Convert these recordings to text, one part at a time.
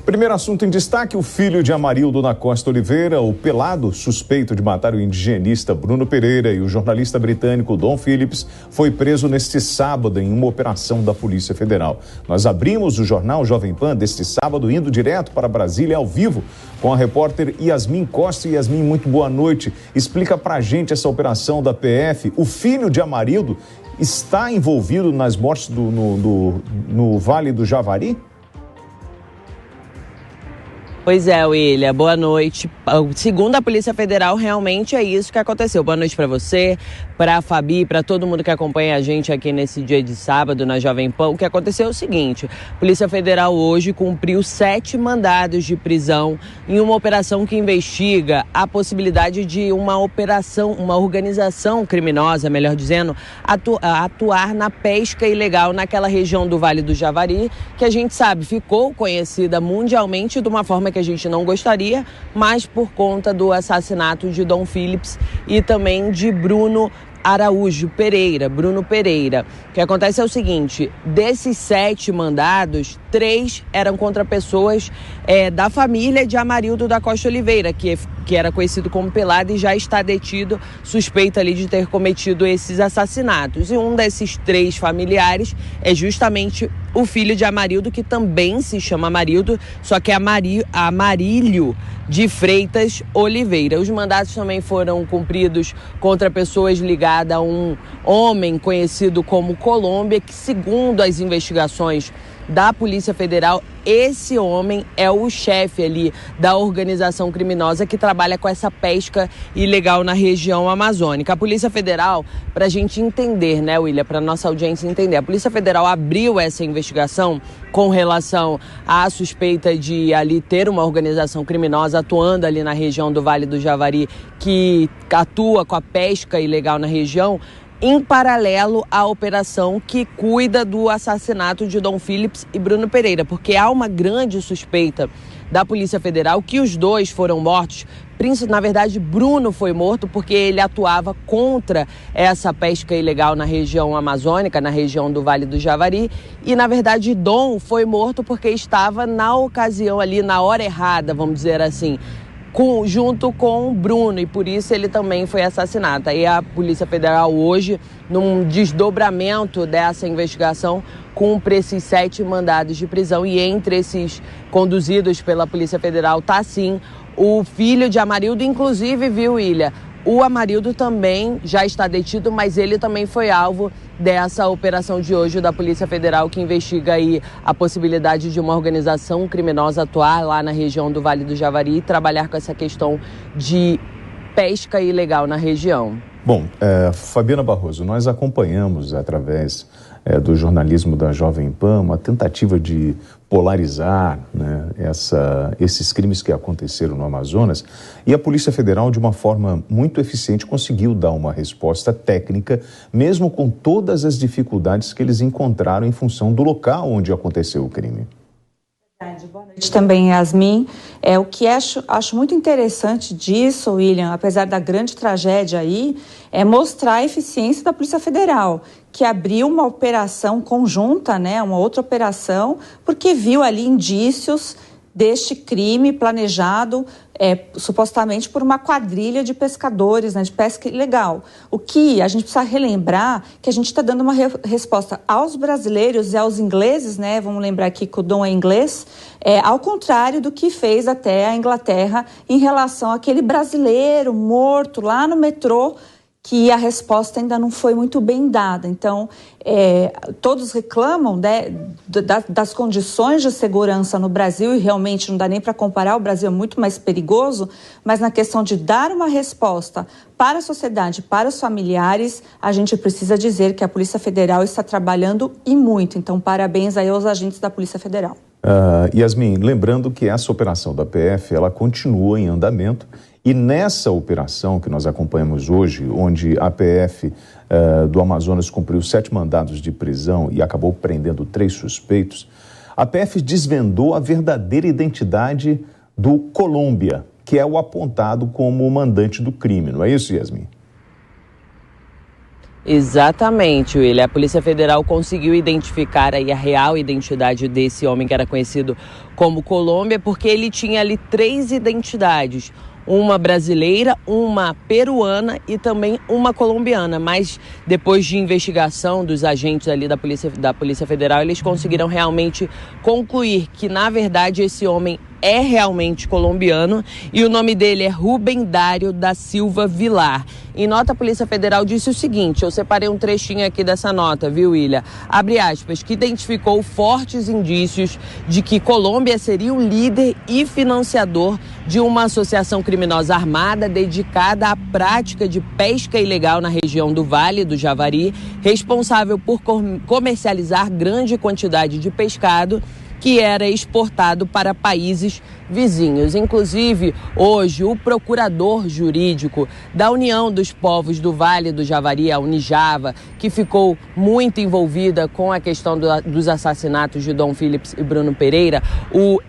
Primeiro assunto em destaque, o filho de Amarildo da Costa Oliveira, o Pelado, suspeito de matar o indigenista Bruno Pereira e o jornalista britânico Dom Phillips, foi preso neste sábado em uma operação da Polícia Federal. Nós abrimos o jornal Jovem Pan deste sábado, indo direto para Brasília, ao vivo, com a repórter Yasmin Costa. Yasmin, muito boa noite. Explica pra gente essa operação da PF. O filho de Amarildo está envolvido nas mortes no Vale do Javari? Pois é, William, boa noite. Segundo a Polícia Federal, realmente é isso que aconteceu. Boa noite para você, para a Fabi, para todo mundo que acompanha a gente aqui nesse dia de sábado na Jovem Pan. O que aconteceu é o seguinte: a Polícia Federal hoje cumpriu 7 mandados de prisão em uma operação que investiga a possibilidade de uma organização criminosa, melhor dizendo, atuar na pesca ilegal naquela região do Vale do Javari, que a gente sabe ficou conhecida mundialmente de uma forma que a gente não gostaria, mas por conta do assassinato de Dom Phillips e também de Bruno Pereira. O que acontece é o seguinte: desses 7 mandados, 3 eram contra pessoas da família de Amarildo da Costa Oliveira, que era conhecido como Pelado e já está detido, suspeito ali de ter cometido esses assassinatos. E um desses 3 familiares é justamente o filho de Amarildo, que também se chama Amarildo, só que é Amarílio de Freitas Oliveira. Os mandados também foram cumpridos contra pessoas ligadas a um homem conhecido como Colômbia, que, segundo as investigações da Polícia Federal, esse homem é o chefe ali da organização criminosa que trabalha com essa pesca ilegal na região amazônica. A Polícia Federal, para a gente entender, né, William, para nossa audiência entender, a Polícia Federal abriu essa investigação com relação à suspeita de ali ter uma organização criminosa atuando ali na região do Vale do Javari, que atua com a pesca ilegal na região, em paralelo à operação que cuida do assassinato de Dom Phillips e Bruno Pereira, porque há uma grande suspeita da Polícia Federal que os dois foram mortos. Na verdade, Bruno foi morto porque ele atuava contra essa pesca ilegal na região amazônica, na região do Vale do Javari. E, na verdade, Dom foi morto porque estava na ocasião ali, na hora errada, vamos dizer assim, junto com o Bruno, e por isso ele também foi assassinado. Aí a Polícia Federal hoje, num desdobramento dessa investigação, cumpre esses 7 mandados de prisão, e entre esses conduzidos pela Polícia Federal está sim o filho de Amarildo, inclusive, viu, William? O Amarildo também já está detido, mas ele também foi alvo dessa operação de hoje da Polícia Federal, que investiga aí a possibilidade de uma organização criminosa atuar lá na região do Vale do Javari e trabalhar com essa questão de pesca ilegal na região. Bom, Fabiana Barroso, nós acompanhamos através do jornalismo da Jovem Pan uma tentativa de polarizar, né, esses crimes que aconteceram no Amazonas, e a Polícia Federal, de uma forma muito eficiente, conseguiu dar uma resposta técnica, mesmo com todas as dificuldades que eles encontraram em função do local onde aconteceu o crime. Boa noite também, Yasmin. O que acho muito interessante disso, William, apesar da grande tragédia aí, é mostrar a eficiência da Polícia Federal, que abriu uma operação conjunta, né, uma outra operação, porque viu ali indícios deste crime planejado supostamente por uma quadrilha de pescadores, né, de pesca ilegal. O que a gente precisa relembrar que a gente está dando uma resposta aos brasileiros e aos ingleses, né? Vamos lembrar aqui que o Dom é inglês, ao contrário do que fez até a Inglaterra em relação àquele brasileiro morto lá no metrô, que a resposta ainda não foi muito bem dada. Então, todos reclamam, né, das condições de segurança no Brasil, e realmente não dá nem para comparar, o Brasil é muito mais perigoso, mas na questão de dar uma resposta para a sociedade, para os familiares, a gente precisa dizer que a Polícia Federal está trabalhando e muito. Então, parabéns aí aos agentes da Polícia Federal. Yasmin, lembrando que essa operação da PF, ela continua em andamento, e nessa operação que nós acompanhamos hoje, onde a PF do Amazonas cumpriu 7 mandados de prisão e acabou prendendo 3 suspeitos, a PF desvendou a verdadeira identidade do Colômbia, que é o apontado como o mandante do crime, não é isso, Yasmin? Exatamente, William. A Polícia Federal conseguiu identificar aí a real identidade desse homem que era conhecido como Colômbia, porque ele tinha ali 3 identidades. Uma brasileira, uma peruana e também uma colombiana. Mas depois de investigação dos agentes ali da Polícia Federal, eles conseguiram realmente concluir que, na verdade, esse homem é realmente colombiano e o nome dele é Rubem Dário da Silva Vilar. Em nota, a Polícia Federal disse o seguinte, eu separei um trechinho aqui dessa nota, viu, William? Abre aspas, que identificou fortes indícios de que Colômbia seria o líder e financiador de uma associação criminosa armada dedicada à prática de pesca ilegal na região do Vale do Javari, responsável por comercializar grande quantidade de pescado que era exportado para países vizinhos. Inclusive, hoje, o procurador jurídico da União dos Povos do Vale do Javari, a Unijava, que ficou muito envolvida com a questão dos assassinatos de Dom Phillips e Bruno Pereira, o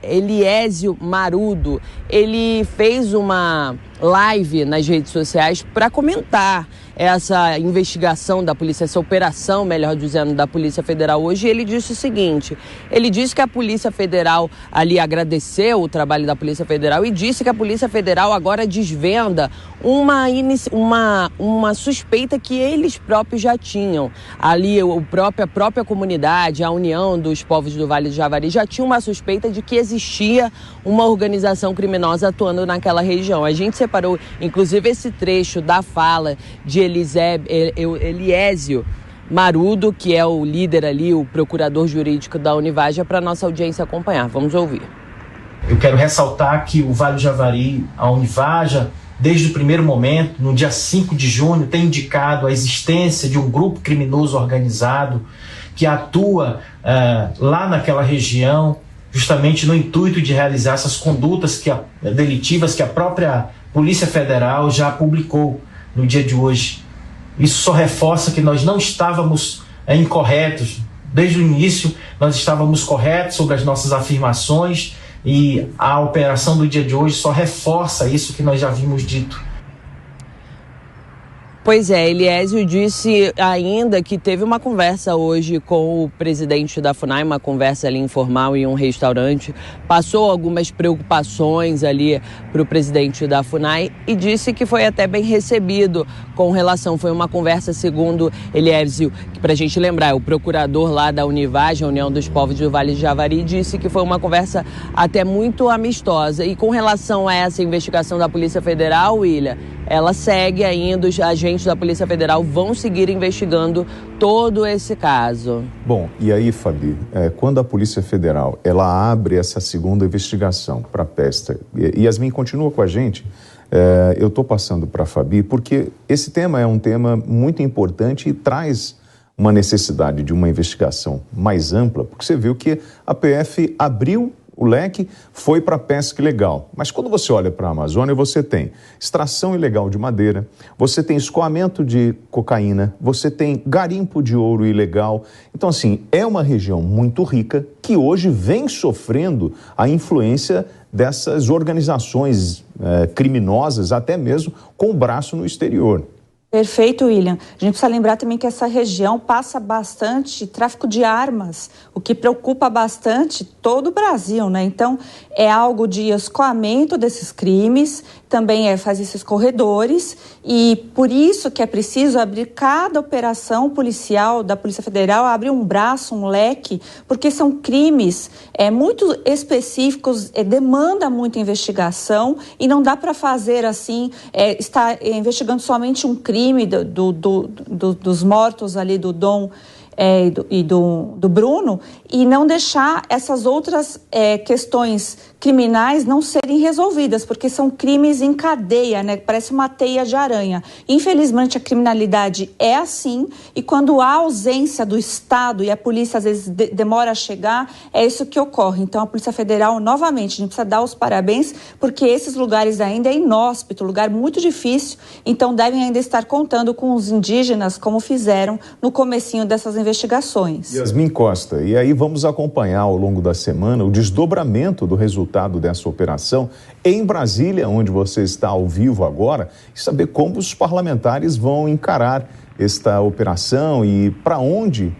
Eliésio Marudo, ele fez uma live nas redes sociais para comentar essa investigação da polícia, essa operação, melhor dizendo, da Polícia Federal hoje. Ele disse o seguinte, ele disse que a Polícia Federal ali agradeceu o trabalho da Polícia Federal e disse que a Polícia Federal agora desvenda uma suspeita que eles próprios já tinham. Ali a própria comunidade, a União dos Povos do Vale do Javari já tinha uma suspeita de que existia uma organização criminosa atuando naquela região. A gente separou, inclusive, esse trecho da fala de Eliésio Marudo, que é o líder ali, o procurador jurídico da Univaja, para a nossa audiência acompanhar. Vamos ouvir. Eu quero ressaltar que o Vale do Javari, a Univaja, desde o primeiro momento, no dia 5 de junho, tem indicado a existência de um grupo criminoso organizado que atua lá naquela região, justamente no intuito de realizar essas condutas delitivas que a própria Polícia Federal já publicou no dia de hoje. Isso só reforça que nós não estávamos incorretos. Desde o início, nós estávamos corretos sobre as nossas afirmações e a operação do dia de hoje só reforça isso que nós já havíamos dito. Pois é, Eliésio disse ainda que teve uma conversa hoje com o presidente da FUNAI, uma conversa ali informal em um restaurante, passou algumas preocupações ali para o presidente da FUNAI e disse que foi até bem recebido com relação, foi uma conversa, segundo Eliésio, que para a gente lembrar, é o procurador lá da Univaja, a União dos Povos do Vale do Javari, disse que foi uma conversa até muito amistosa. E com relação a essa investigação da Polícia Federal, William, ela segue ainda, os agentes da Polícia Federal vão seguir investigando todo esse caso. Bom, e aí, Fabi, quando a Polícia Federal ela abre essa segunda investigação para a peste, e Yasmin continua com a gente, eu estou passando para a Fabi, porque esse tema é um tema muito importante e traz uma necessidade de uma investigação mais ampla, porque você viu que a PF abriu o leque, foi para a pesca ilegal. Mas quando você olha para a Amazônia, você tem extração ilegal de madeira, você tem escoamento de cocaína, você tem garimpo de ouro ilegal. Então, assim, é uma região muito rica que hoje vem sofrendo a influência dessas organizações criminosas, até mesmo com o braço no exterior. Perfeito, William. A gente precisa lembrar também que essa região passa bastante tráfico de armas, o que preocupa bastante todo o Brasil, né? Então, é algo de escoamento desses crimes, também faz esses corredores, e por isso que é preciso abrir cada operação policial da Polícia Federal, abrir um braço, um leque, porque são crimes muito específicos, demanda muita investigação, e não dá para fazer assim, estar investigando somente um crime dos mortos ali do Dom e do Bruno, e não deixar essas outras questões criminais não serem resolvidas, porque são crimes em cadeia, né? Parece uma teia de aranha. Infelizmente, a criminalidade é assim, e quando há ausência do Estado e a polícia às vezes demora a chegar, é isso que ocorre. Então, a Polícia Federal, novamente, a gente precisa dar os parabéns, porque esses lugares ainda é inóspito, lugar muito difícil, então devem ainda estar contando com os indígenas, como fizeram no comecinho dessas investigações. investigações. Yasmin Costa, e aí vamos acompanhar ao longo da semana o desdobramento do resultado dessa operação em Brasília, onde você está ao vivo agora, e saber como os parlamentares vão encarar esta operação e para onde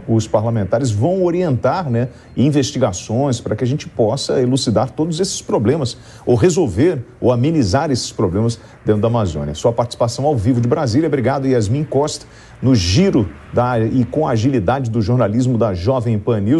os parlamentares vão orientar, né, investigações para que a gente possa elucidar todos esses problemas ou resolver ou amenizar esses problemas dentro da Amazônia. Sua participação ao vivo de Brasília. Obrigado, Yasmin Costa, no giro e com a agilidade do jornalismo da Jovem Pan News.